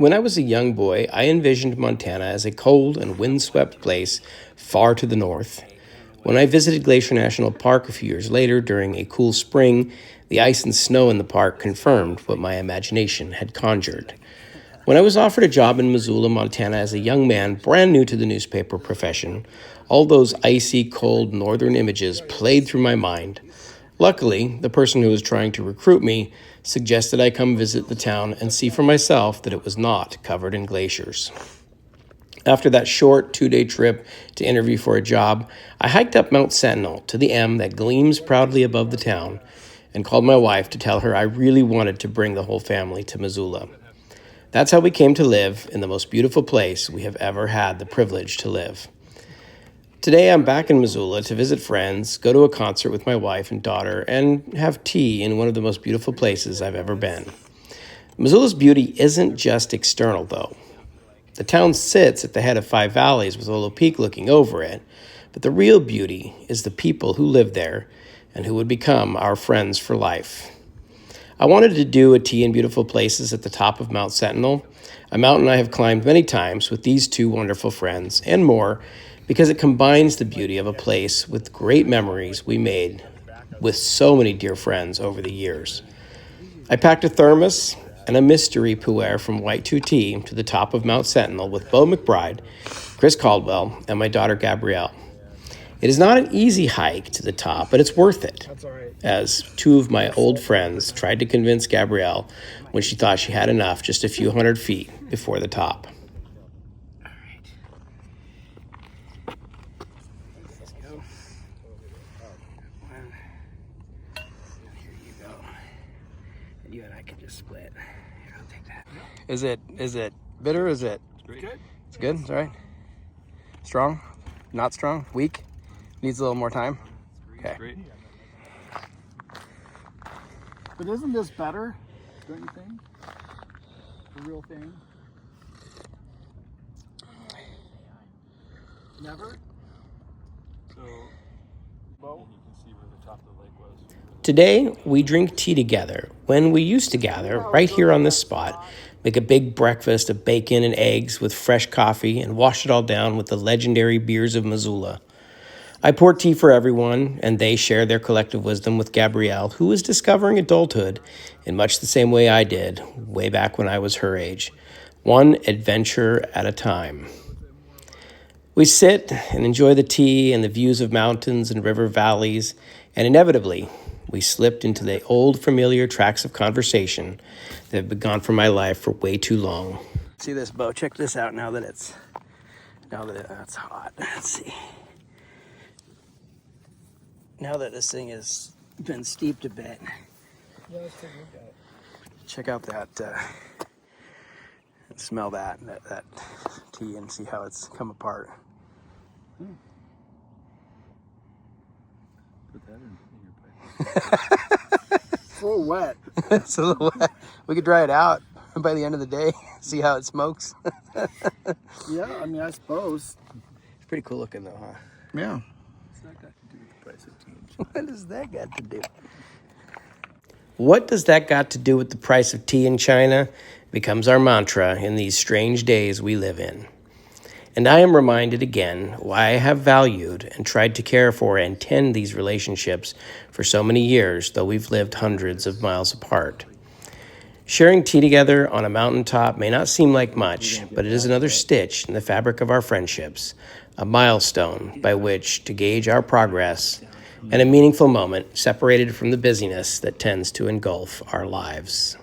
When I was a young boy, I envisioned Montana as a cold and windswept place far to the north. When I visited Glacier National Park a few years later during a cool spring, the ice and snow in the park confirmed what my imagination had conjured. When I was offered a job in Missoula, Montana as a young man brand new to the newspaper profession, all those icy, cold northern images played through my mind. Luckily, the person who was trying to recruit me suggested I come visit the town and see for myself that it was not covered in glaciers. After that short 2-day trip to interview for a job, I hiked up Mount Sentinel to the M that gleams proudly above the town and called my wife to tell her I really wanted to bring the whole family to Missoula. That's how we came to live in the most beautiful place we have ever had the privilege to live. Today I'm back in Missoula to visit friends, go to a concert with my wife and daughter, and have tea in one of the most beautiful places I've ever been. Missoula's beauty isn't just external, though. The town sits at the head of 5 valleys with Olo Peak looking over it, but the real beauty is the people who live there and who would become our friends for life. I wanted to do a tea in beautiful places at the top of Mount Sentinel, a mountain I have climbed many times with these 2 wonderful friends, and more, because it combines the beauty of a place with great memories we made with so many dear friends over the years. I packed a thermos and a mystery Puer from White 2T to the top of Mount Sentinel with Bo McBride, Chris Caldwell, and my daughter Gabrielle. It is not an easy hike to the top, but it's worth it, as 2 of my old friends tried to convince Gabrielle when she thought she had enough just a few hundred feet before the top. You and I can just split. Here, I'll take that. Is it bitter? Is it? It's pretty good. It's good. It's all right. Strong? Not strong? Weak? Needs a little more time? Okay. Great. But isn't this better? Don't you think? The real thing. Never. So, well, you can see where the top of the lake was. Today, we drink tea together when we used to gather right here on this spot, make a big breakfast of bacon and eggs with fresh coffee, and wash it all down with the legendary beers of Missoula. I pour tea for everyone, and they share their collective wisdom with Gabrielle, who is discovering adulthood in much the same way I did way back when I was her age, one adventure at a time. We sit and enjoy the tea and the views of mountains and river valleys, and inevitably, we slipped into the old familiar tracks of conversation that have been gone from my life for way too long. See this, Bo? Check this out now that it's hot. Let's see. Now that this thing has been steeped a bit. Yeah, let's take a look at it. Check out that, smell that tea and see how it's come apart. Put that in your pipe. It's a little wet. It's a little wet. We could dry it out by the end of the day, see how it smokes. Yeah, I mean, I suppose. It's pretty cool looking though, huh? Yeah. What's that got to do with the price of tea? What does that got to do? What does that got to do with the price of tea in China? Becomes our mantra in these strange days we live in. And I am reminded again why I have valued and tried to care for and tend these relationships for so many years, though we've lived hundreds of miles apart. Sharing tea together on a mountaintop may not seem like much, but it is another stitch in the fabric of our friendships, a milestone by which to gauge our progress, and a meaningful moment separated from the busyness that tends to engulf our lives.